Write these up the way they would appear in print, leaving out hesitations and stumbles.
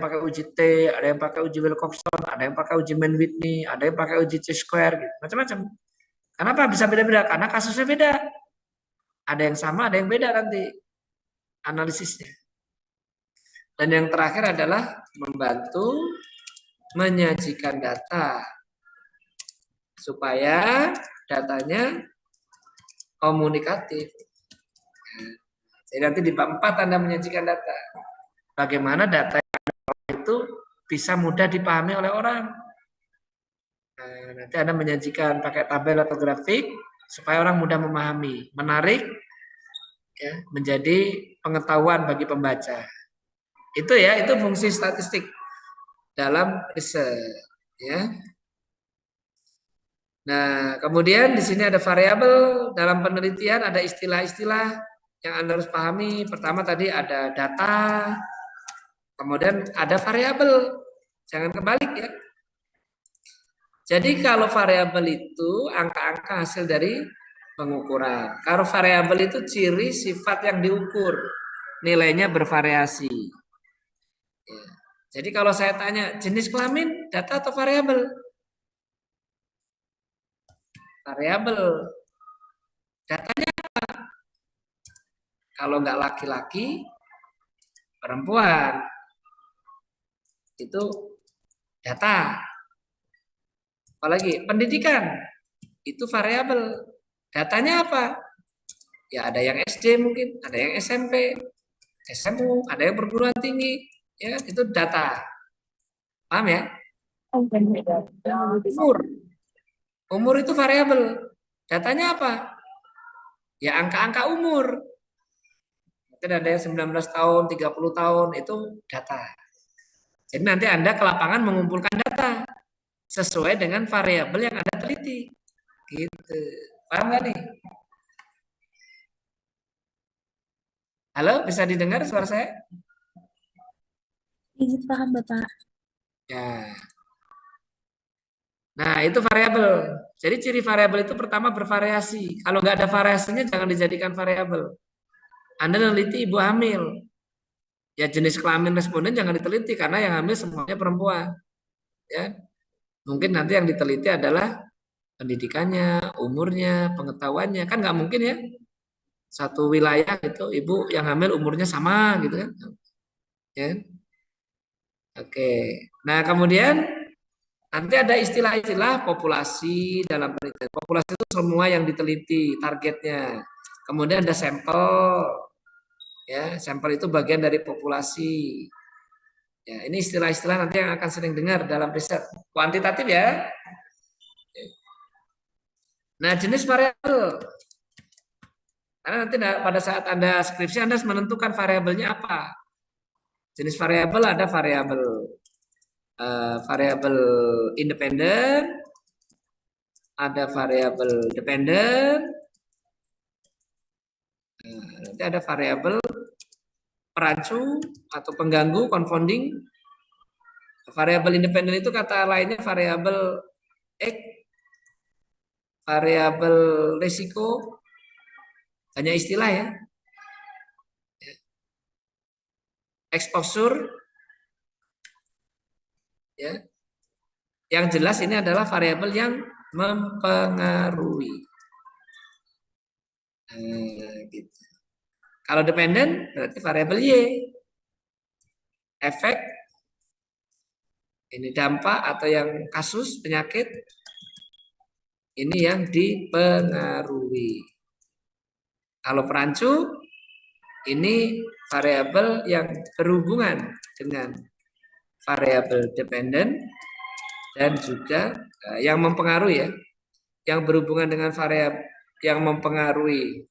pakai uji T, ada yang pakai uji Wilcoxon, ada yang pakai uji Mann-Whitney, ada yang pakai uji C-square, gitu. Macam-macam. Kenapa bisa beda-beda? Karena kasusnya beda. Ada yang sama, ada yang beda nanti analisisnya. Dan yang terakhir adalah membantu menyajikan data supaya datanya komunikatif. Jadi nanti di bab 4 Anda menyajikan data. Bagaimana data itu bisa mudah dipahami oleh orang. Nah, nanti Anda menyajikan pakai tabel atau grafik supaya orang mudah memahami, menarik, ya, menjadi pengetahuan bagi pembaca. Itu ya, itu fungsi statistik dalam riset, ya. Nah, kemudian di sini ada variabel dalam penelitian, ada istilah-istilah yang Anda harus pahami. Pertama tadi ada data, kemudian ada variabel. Jangan kebalik ya. Jadi kalau variabel itu angka-angka hasil dari pengukuran. Kalau variabel itu ciri sifat yang diukur, nilainya bervariasi. Ya. Jadi kalau saya tanya jenis kelamin, data atau variabel? Variabel. Datanya kalau nggak laki-laki, perempuan. Itu data. Apalagi pendidikan, itu variabel. Datanya apa? Ya ada yang SD mungkin, ada yang SMP, SMU, ada yang perguruan tinggi, ya itu data. Paham ya? Umur, umur itu variabel. Datanya apa? Ya angka-angka umur. Mungkin ada yang 19 tahun, 30 tahun, itu data. Jadi nanti Anda ke lapangan mengumpulkan data sesuai dengan variabel yang Anda teliti. Gitu. Paham nggak nih? Halo, bisa didengar suara saya? Iya, paham Bapak. Ya. Nah, itu variabel. Jadi ciri variabel itu pertama bervariasi. Kalau nggak ada variasinya jangan dijadikan variabel. Anda meneliti ibu hamil. Ya jenis kelamin responden jangan diteliti karena yang hamil semuanya perempuan. Ya. Mungkin nanti yang diteliti adalah pendidikannya, umurnya, pengetahuannya. Kan nggak mungkin ya. Satu wilayah itu ibu yang hamil umurnya sama gitu kan. Ya. Oke. Nah, kemudian nanti ada istilah-istilah populasi dalam penelitian. Populasi itu semua yang diteliti targetnya. Kemudian ada sampel, ya sampel itu bagian dari populasi. Ya, ini istilah-istilah nanti yang akan sering dengar dalam riset kuantitatif ya. Nah, jenis variabel. Karena nanti pada saat Anda skripsi Anda harus menentukan variabelnya apa. Jenis variabel ada variabel independen, ada variabel dependen, nanti ada variabel perancu atau pengganggu, confounding. Variabel independen itu kata lainnya variabel X, variabel risiko, hanya istilah ya. Exposure, ya. Yang jelas ini adalah variabel yang mempengaruhi. Gitu. Kalau dependen berarti variabel Y. Efek, ini dampak atau yang kasus penyakit, ini yang dipengaruhi. Kalau perancu, ini variabel yang berhubungan dengan variabel dependen dan juga yang mempengaruhi ya, yang berhubungan dengan variabel yang mempengaruhi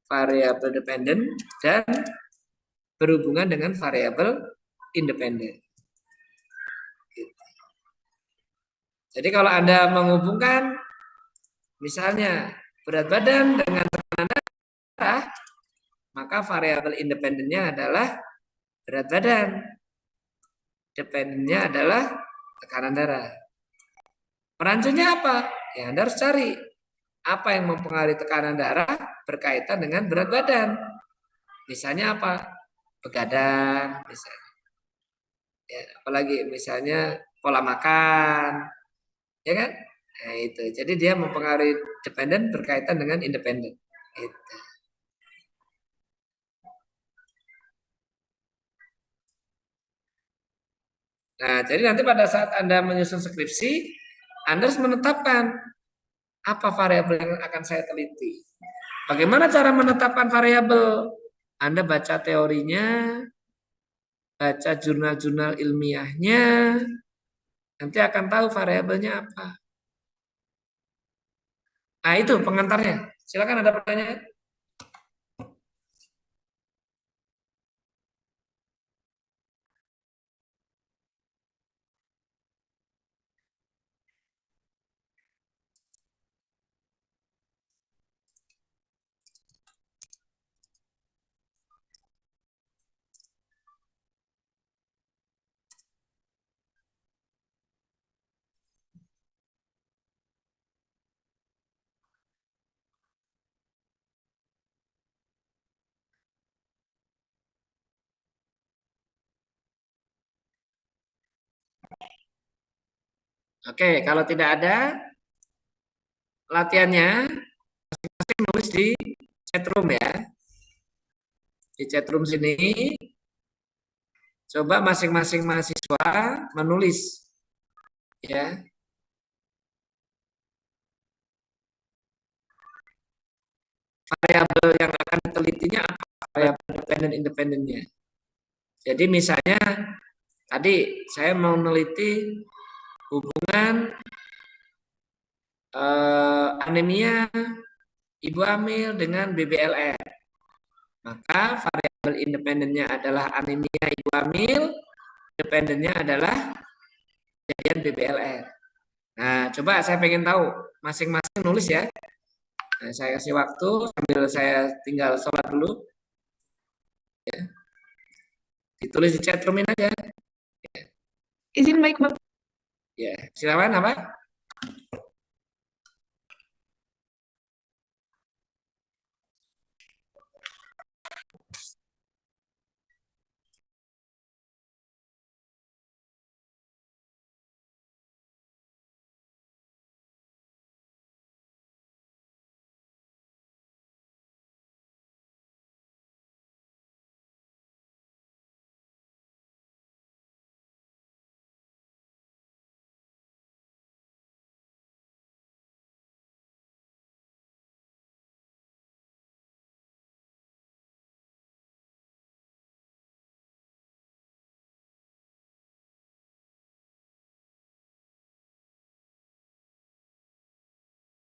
variabel dependen dan berhubungan dengan variabel independen. Jadi kalau Anda menghubungkan misalnya berat badan dengan tekanan darah, maka variabel independennya adalah berat badan. Dependennya adalah tekanan darah. Perancunya apa? Ya Anda harus cari apa yang mempengaruhi tekanan darah, berkaitan dengan berat badan. Misalnya apa? Begadang, misalnya. Ya, apalagi misalnya pola makan, ya kan? Nah, itu. Jadi dia mempengaruhi dependen berkaitan dengan independen. Itu. Nah, jadi nanti pada saat Anda menyusun skripsi, Anda harus menetapkan apa variabel yang akan saya teliti. Bagaimana cara menetapkan variabel? Anda baca teorinya, baca jurnal-jurnal ilmiahnya, nanti akan tahu variabelnya apa. Nah, itu pengantarnya. Silakan ada pertanyaan. Oke, kalau tidak ada latihannya, nulis di chatroom ya. Di chatroom sini, coba masing-masing mahasiswa menulis ya variabel yang akan ditelitinya apa, variabel dependen independennya. Jadi misalnya tadi saya mau meneliti hubungan anemia ibu hamil dengan BBLR. Maka variabel independennya adalah anemia ibu hamil, independennya adalah kejadian BBLR. Nah, coba saya pengen tahu masing-masing nulis ya. Nah, saya kasih waktu sambil saya tinggal sholat dulu. Ya. Ditulis di chat roomin aja. Izin mic, Bang. Ya, silakan apa?